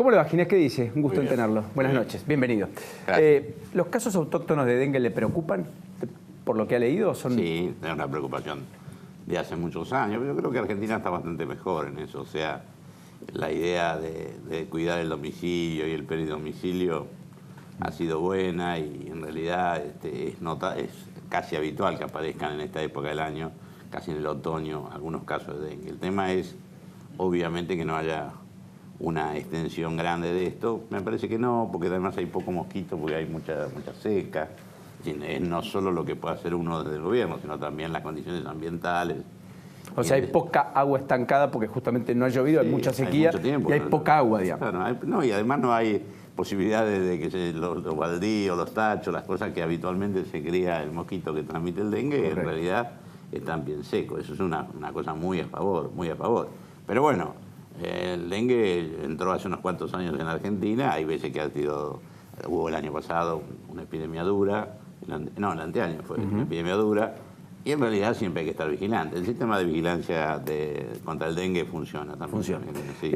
¿Cómo le va, Ginés? ¿Qué dice? Un gusto en bien. tenerlo. Buenas Muy bien. noches, bienvenido. ¿Los casos autóctonos de dengue le preocupan por lo que ha leído? Sí, es una preocupación de hace muchos años. Yo creo que Argentina está bastante mejor en eso. O sea, la idea de cuidar el domicilio y el peridomicilio ha sido buena y en realidad es casi habitual que aparezcan en esta época del año, casi en el otoño, algunos casos de dengue. El tema es, obviamente, que no haya una extensión grande de esto. Me parece que no, porque además hay poco mosquito, porque hay mucha seca. Es no solo lo que puede hacer uno desde el gobierno, sino también las condiciones ambientales. O sea, hay poca agua estancada porque justamente no ha llovido, hay mucha sequía y hay poca agua, digamos. Claro, y además no hay posibilidades de que los baldíos, los tachos, las cosas que habitualmente se cría el mosquito que transmite el dengue, correcto, en realidad están bien secos. Eso es una cosa muy a favor, muy a favor. Pero bueno, el dengue entró hace unos cuantos años en Argentina, hay veces que hubo el año pasado una epidemia dura, el anteaño fue una epidemia dura, y en realidad siempre hay que estar vigilante. El sistema de vigilancia contra el dengue funciona también. Funciona. Sí.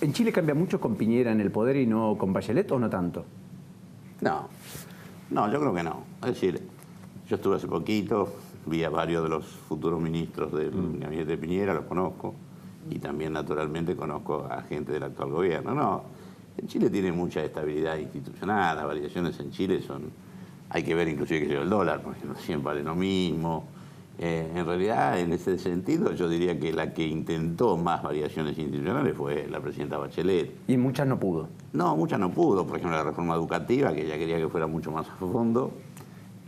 ¿En Chile cambia mucho con Piñera en el poder y no con Bachelet o no tanto? No, yo creo que no. Es decir, yo estuve hace poquito, vi a varios de los futuros ministros del gabinete de Piñera, los conozco, y también naturalmente conozco a gente del actual gobierno. No, en Chile tiene mucha estabilidad institucional, las variaciones en Chile hay que ver inclusive que lleva el dólar, porque no siempre vale lo mismo. En realidad, en ese sentido, yo diría que la que intentó más variaciones institucionales fue la presidenta Bachelet. ¿Y muchas no pudo? No, muchas no pudo. Por ejemplo, la reforma educativa, que ella quería que fuera mucho más a fondo,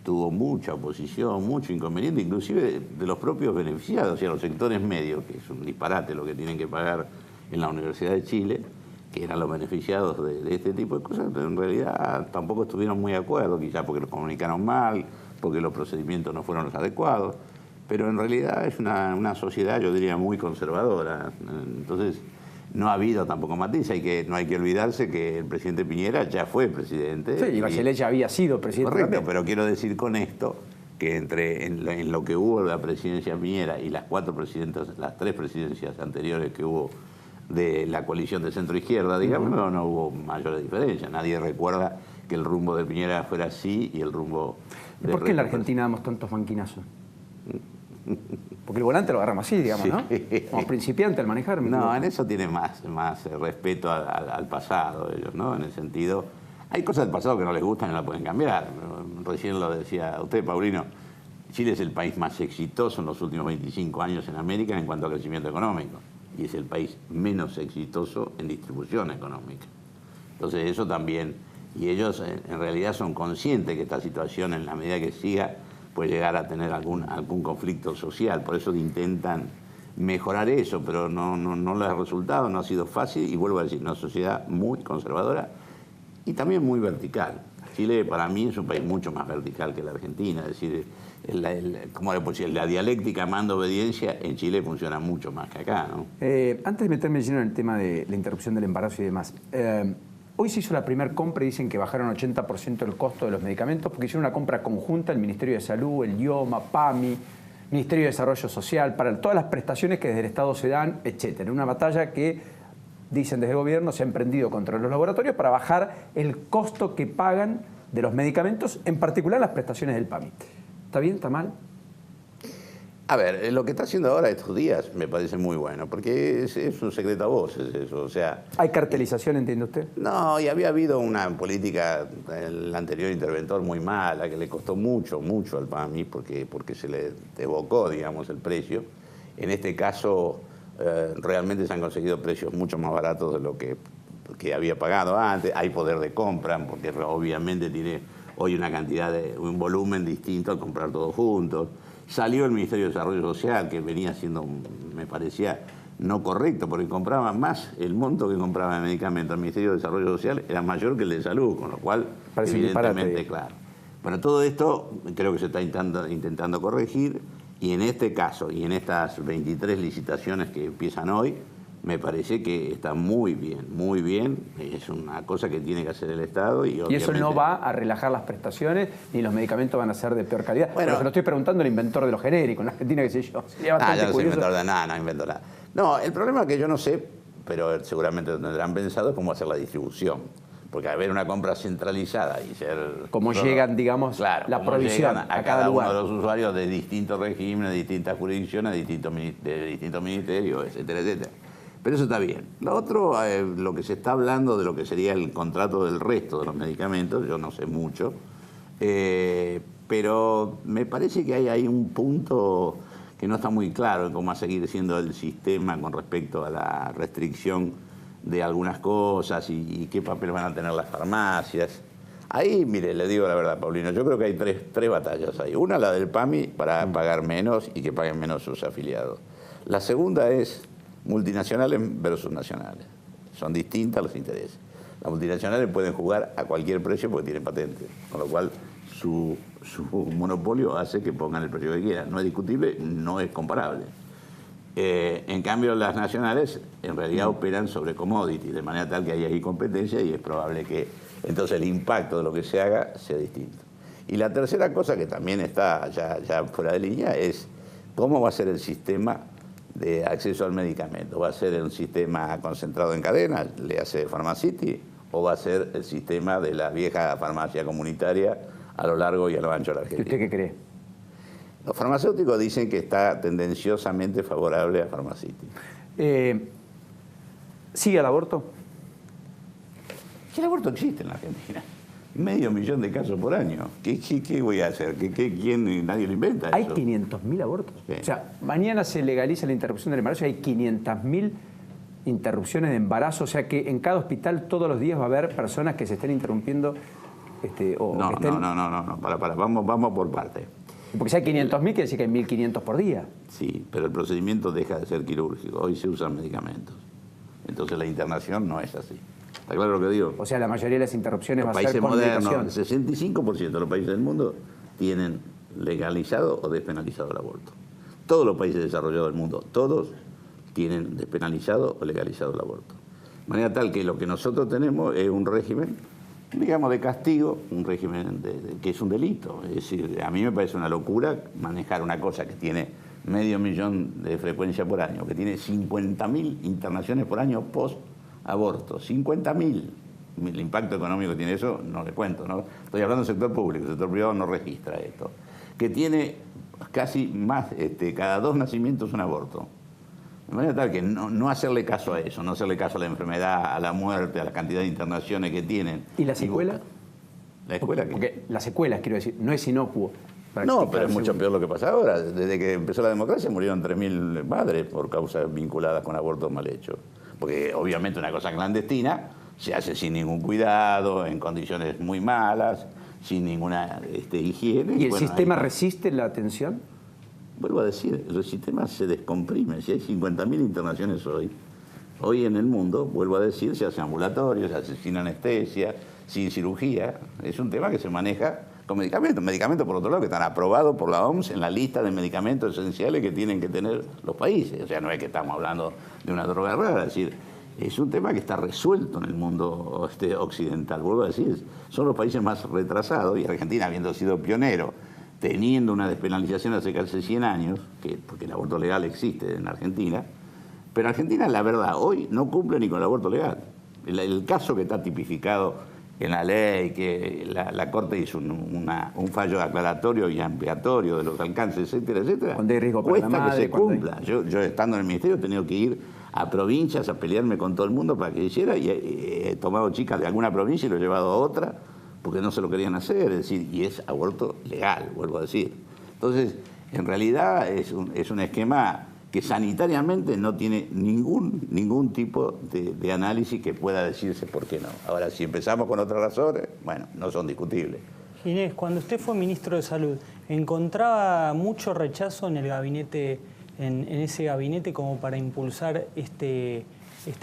tuvo mucha oposición, mucho inconveniente, inclusive de los propios beneficiados, o sea, los sectores medios, que es un disparate lo que tienen que pagar en la Universidad de Chile, que eran los beneficiados de este tipo de cosas, pero en realidad tampoco estuvieron muy de acuerdo, quizás porque los comunicaron mal, porque los procedimientos no fueron los adecuados, pero en realidad es una sociedad, yo diría, muy conservadora. Entonces, no ha habido tampoco matiz, no hay que olvidarse que el presidente Piñera ya fue presidente. Sí, y Bachelet ya había sido presidente. Correcto, también. pero quiero decir con esto que en lo que hubo de la presidencia Piñera y las tres presidencias anteriores que hubo de la coalición de centro-izquierda, digamos, no hubo mayores diferencias. Nadie recuerda que el rumbo de Piñera fuera así y el rumbo de... ¿Por qué en la Argentina damos tantos banquinazos? Porque el volante lo agarramos así, digamos, ¿no? Como principiante al manejar. No, en eso tiene más respeto al pasado ellos, ¿no? En el sentido... Hay cosas del pasado que no les gustan y no la pueden cambiar. Recién lo decía usted, Paulino. Chile es el país más exitoso en los últimos 25 años en América en cuanto a crecimiento económico. Y es el país menos exitoso en distribución económica. Entonces eso también... Y ellos en realidad son conscientes que esta situación, en la medida que siga, puede llegar a tener algún conflicto social. Por eso intentan mejorar eso, pero no les ha resultado, no ha sido fácil. Y vuelvo a decir, una sociedad muy conservadora y también muy vertical. Chile para mí es un país mucho más vertical que la Argentina. Es decir, ¿cómo le puedo decir? La dialéctica mando-obediencia en Chile funciona mucho más que acá, ¿no? Antes de meterme lleno en el tema de la interrupción del embarazo y demás, hoy se hizo la primera compra y dicen que bajaron 80% el costo de los medicamentos porque hicieron una compra conjunta el Ministerio de Salud, el IOMA, PAMI, Ministerio de Desarrollo Social, para todas las prestaciones que desde el Estado se dan, etcétera. Una batalla que, dicen desde el gobierno, se ha emprendido contra los laboratorios para bajar el costo que pagan de los medicamentos, en particular las prestaciones del PAMI. ¿Está bien? ¿Está mal? A ver, lo que está haciendo ahora estos días me parece muy bueno, porque es un secreto a voces eso, o sea... ¿Hay cartelización, entiende usted? No, y había habido una política, el anterior interventor, muy mala, que le costó mucho al PAMI, porque se le evocó, digamos, el precio. En este caso, realmente se han conseguido precios mucho más baratos de lo que había pagado antes. Hay poder de compra, porque obviamente tiene hoy un volumen distinto al comprar todos juntos. Salió el Ministerio de Desarrollo Social, que venía siendo, me parecía, no correcto, porque compraba más, el monto que compraba de medicamentos al Ministerio de Desarrollo Social era mayor que el de Salud, con lo cual, parece evidentemente, claro. Bueno, todo esto creo que se está intentando corregir, y en este caso, y en estas 23 licitaciones que empiezan hoy, me parece que está muy bien, es una cosa que tiene que hacer el Estado. Y eso no va a relajar las prestaciones, ni los medicamentos van a ser de peor calidad. Bueno, pero se lo estoy preguntando al inventor de los genéricos, en Argentina, qué sé yo. Yo no soy inventor de nada, no invento nada. No, el problema es que yo no sé pero seguramente lo tendrán pensado cómo hacer la distribución. Porque haber una compra centralizada y ser... Como llegan, digamos, claro, la provisión a cada uno de los usuarios de distintos regímenes, de distintas jurisdicciones, de distintos ministerios, etcétera, etcétera. Pero eso está bien. Lo otro, lo que se está hablando de lo que sería el contrato del resto de los medicamentos, yo no sé mucho, pero me parece que hay ahí un punto que no está muy claro en cómo va a seguir siendo el sistema con respecto a la restricción de algunas cosas y qué papel van a tener las farmacias. Ahí, mire, le digo la verdad, Paulino, yo creo que hay tres batallas ahí. Una, la del PAMI, para pagar menos y que paguen menos sus afiliados. La segunda es multinacionales versus nacionales. Son distintas los intereses. Las multinacionales pueden jugar a cualquier precio porque tienen patente, con lo cual su monopolio hace que pongan el precio que quieran. No es discutible, no es comparable. En cambio, las nacionales en realidad operan sobre commodity, de manera tal que hay ahí competencia y es probable que entonces el impacto de lo que se haga sea distinto. Y la tercera cosa que también está ya fuera de línea es cómo va a ser el sistema de acceso al medicamento. ¿Va a ser un sistema concentrado en cadenas, le hace Pharmacity, o va a ser el sistema de la vieja farmacia comunitaria a lo largo y a lo ancho de la Argentina? ¿Y usted qué cree? Los farmacéuticos dicen que está tendenciosamente favorable a Pharmacity. ¿Sigue el aborto? El aborto existe en la Argentina. 500.000 de casos por año. ¿Qué voy a hacer? ¿Quién? Nadie lo inventa eso. ¿Hay 500.000 abortos? Sí. O sea, mañana se legaliza la interrupción del embarazo y hay 500.000 interrupciones de embarazo. O sea que en cada hospital todos los días va a haber personas que se estén interrumpiendo. No. Para. Vamos por partes. Porque si hay 500.000, quiere decir que hay 1.500 por día. Sí, pero el procedimiento deja de ser quirúrgico. Hoy se usan medicamentos. Entonces la internación no es así. ¿Está claro lo que digo? O sea, la mayoría de las interrupciones Los va a ser con medicación. modernos, el 65% de los países del mundo tienen legalizado o despenalizado el aborto. Todos los países desarrollados del mundo, todos tienen despenalizado o legalizado el aborto. De manera tal que lo que nosotros tenemos es un régimen, digamos, de castigo, un régimen que es un delito. Es decir, a mí me parece una locura manejar una cosa que tiene 500.000 de frecuencia por año, que tiene 50.000 internaciones por año post-aborto. 50.000. El impacto económico que tiene eso no le cuento, ¿no? Estoy hablando del sector público, el sector privado no registra esto. Que tiene casi más, cada 2 nacimientos un aborto. De manera tal que no hacerle caso a eso, no hacerle caso a la enfermedad, a la muerte, a la cantidad de internaciones que tienen. ¿Y la secuela? ¿La escuela? Porque las secuelas, quiero decir, no es inocuo. No, pero es mucho peor lo que pasa ahora. Desde que empezó la democracia murieron 3.000 madres por causas vinculadas con abortos mal hechos. Porque obviamente una cosa clandestina se hace sin ningún cuidado, en condiciones muy malas, sin ninguna higiene. ¿Y el sistema resiste la atención? Vuelvo a decir, el sistema se descomprime. Si hay 50.000 internaciones hoy en el mundo, vuelvo a decir, se hace ambulatorio, se hace sin anestesia, sin cirugía. Es un tema que se maneja con medicamentos. Medicamentos, por otro lado, que están aprobados por la OMS en la lista de medicamentos esenciales que tienen que tener los países. O sea, no es que estamos hablando de una droga rara, es decir, es un tema que está resuelto en el mundo occidental. Vuelvo a decir, son los países más retrasados, y Argentina, habiendo sido pionero, teniendo una despenalización hace casi 100 años, porque el aborto legal existe en Argentina, pero Argentina, la verdad, hoy no cumple ni con el aborto legal. El caso que está tipificado en la ley, que la Corte hizo un fallo aclaratorio y ampliatorio de los alcances, etcétera, etcétera, cuando hay riesgo para cuesta la madre, que se cumpla. Yo estando en el ministerio he tenido que ir a provincias a pelearme con todo el mundo para que hiciera, y he tomado chicas de alguna provincia y lo he llevado a otra, porque no se lo querían hacer, es decir, y es aborto legal, vuelvo a decir. Entonces, en realidad es un esquema que sanitariamente no tiene ningún tipo de análisis que pueda decirse por qué no. Ahora, si empezamos con otras razones, bueno, no son discutibles. Ginés, cuando usted fue ministro de Salud, ¿encontraba mucho rechazo en el gabinete, en ese gabinete como para impulsar este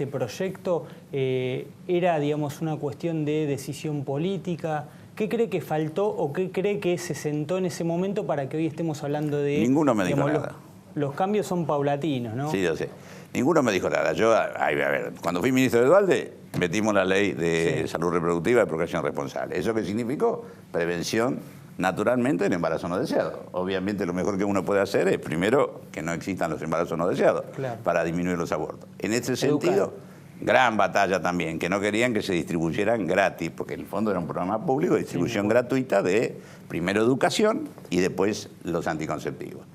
proyecto? ¿Era, digamos, una cuestión de decisión política? ¿Qué cree que faltó o qué cree que se sentó en ese momento para que hoy estemos hablando de... Ninguno me dijo nada. Los cambios son paulatinos, ¿no? Sí, yo sé. Ninguno me dijo nada. Yo, a ver, cuando fui ministro de Dualde, metimos la ley de salud reproductiva y procreación responsable. ¿Eso qué significó? Prevención, naturalmente, en embarazo no deseado. Obviamente, lo mejor que uno puede hacer es, primero, que no existan los embarazos no deseados, claro, para disminuir los abortos. En ese sentido, gran batalla también, que no querían que se distribuyeran gratis, porque en el fondo era un programa público de distribución gratuita de primero educación y después los anticonceptivos.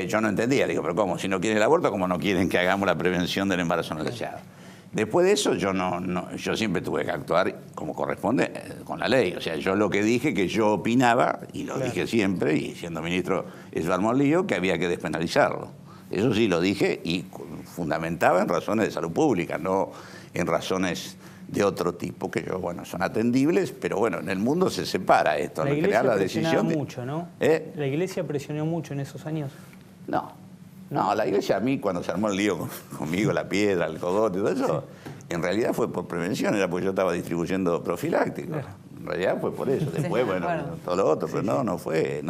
Yo no entendía, digo, pero ¿cómo? Si no quieren el aborto, ¿cómo no quieren que hagamos la prevención del embarazo no deseado? Después de eso, yo siempre tuve que actuar como corresponde con la ley. O sea, yo lo que dije que yo opinaba, y lo dije siempre, y siendo ministro eso armó un lío, que había que despenalizarlo. Eso sí lo dije y fundamentaba en razones de salud pública, no en razones de otro tipo, que yo, bueno, son atendibles, pero bueno, en el mundo se separa esto. La Iglesia la presionaba decisión mucho, ¿no? ¿La Iglesia presionó mucho en esos años? No, la Iglesia a mí, cuando se armó el lío conmigo, la piedra, el cogote y todo eso, en realidad fue por prevención, era porque yo estaba distribuyendo profilácticos. Claro. En realidad fue por eso. Después, bueno, todo lo otro, pero no fue.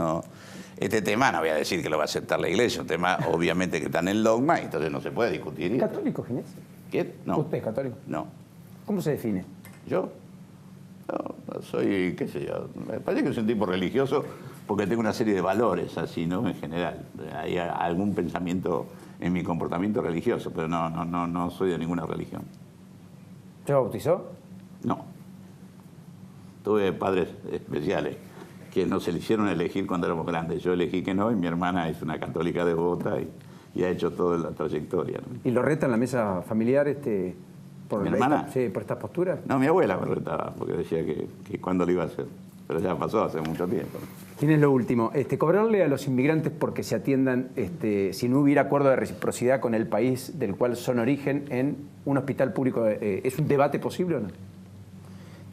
Este tema no voy a decir que lo va a aceptar la Iglesia, un tema obviamente que está en el dogma, y entonces no se puede discutir. ¿Católico, Ginés? ¿Qué? No. ¿Usted es católico? No. ¿Cómo se define? ¿Yo? No, soy, qué sé yo, me parece que soy un tipo religioso porque tengo una serie de valores así, ¿no? En general. Hay algún pensamiento en mi comportamiento religioso, pero no soy de ninguna religión. ¿Se bautizó? No. Tuve padres especiales que nos eligieron elegir cuando éramos grandes. Yo elegí que no, y mi hermana es una católica devota y ha hecho toda la trayectoria, ¿no? ¿Y lo reta en la mesa familiar por ¿Mi hermana? Sí, por estas posturas? No, mi abuela me retaba, porque decía que cuándo lo iba a hacer. Pero ya pasó hace mucho tiempo. Tienes lo último. Cobrarle a los inmigrantes porque se atiendan, si no hubiera acuerdo de reciprocidad con el país del cual son origen, en un hospital público, ¿es un debate posible o no?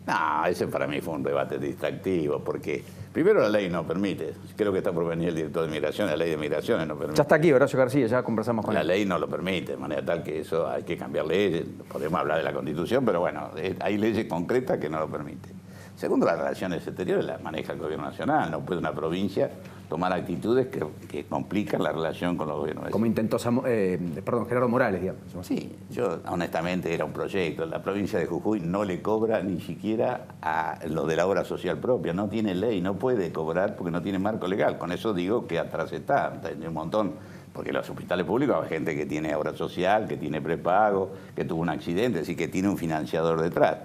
No, ese para mí fue un debate distractivo, porque primero la ley no permite. Creo que está por venir el director de Migraciones, la ley de Migraciones no permite. Ya está aquí, Horacio García, ya conversamos con él. La ley no lo permite, de manera tal que eso hay que cambiar leyes. Podemos hablar de la Constitución, pero bueno, hay leyes concretas que no lo permiten. Segundo, las relaciones exteriores las maneja el gobierno nacional. No puede una provincia tomar actitudes que complican la relación con los gobiernos. Como intentó Gerardo Morales, digamos. Sí, yo honestamente era un proyecto. La provincia de Jujuy no le cobra ni siquiera a lo de la obra social propia. No tiene ley, no puede cobrar porque no tiene marco legal. Con eso digo que atrás está un montón. Porque en los hospitales públicos hay gente que tiene obra social, que tiene prepago, que tuvo un accidente, así que tiene un financiador detrás.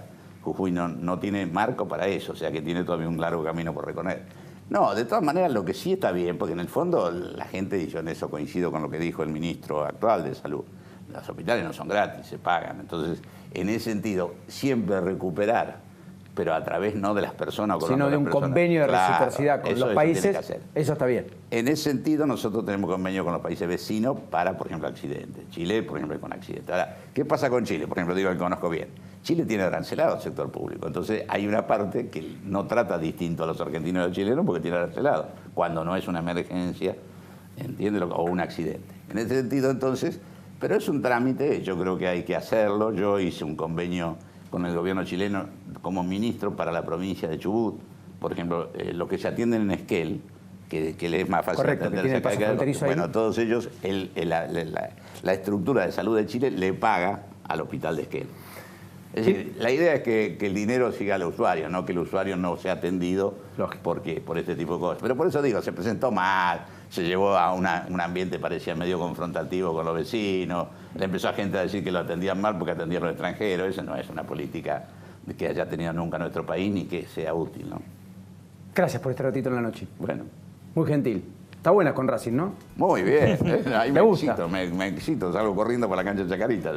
Jujuy no tiene marco para eso, o sea que tiene todavía un largo camino por recorrer. No, de todas maneras lo que sí está bien, porque en el fondo la gente, y yo en eso coincido con lo que dijo el ministro actual de Salud, los hospitales no son gratis, se pagan. Entonces, en ese sentido, siempre recuperar, pero a través no de las personas, sino de un convenio de reciprocidad con los países, eso está bien. En ese sentido, nosotros tenemos convenio con los países vecinos para, por ejemplo, accidentes. Chile, por ejemplo, con accidentes. Ahora, ¿qué pasa con Chile? Por ejemplo, digo que conozco bien. Chile tiene arancelado el sector público. Entonces, hay una parte que no trata distinto a los argentinos y a los chilenos porque tiene arancelado, cuando no es una emergencia, ¿entiendes? O un accidente. En ese sentido, entonces, pero es un trámite, yo creo que hay que hacerlo. Yo hice un convenio con el gobierno chileno como ministro para la provincia de Chubut. Por ejemplo, los que se atienden en Esquel, que le es más fácil. Correcto, atenderse que tiene el paso fronterizo ahí. Bueno, todos ellos, la estructura de salud de Chile le paga al hospital de Esquel. Es decir, la idea es que el dinero siga al usuario, no que el usuario no sea atendido por este tipo de cosas. Pero por eso digo, se presentó mal, se llevó a un ambiente parecía medio confrontativo con los vecinos, le empezó a gente a decir que lo atendían mal porque atendían a los extranjeros. Eso no es una política que haya tenido nunca nuestro país ni que sea útil, ¿no? Gracias por este ratito en la noche. Bueno. Muy gentil. Está buena con Racing, ¿no? Muy bien. Ahí me gusta. Me excito, salgo corriendo por la cancha de Chacarita.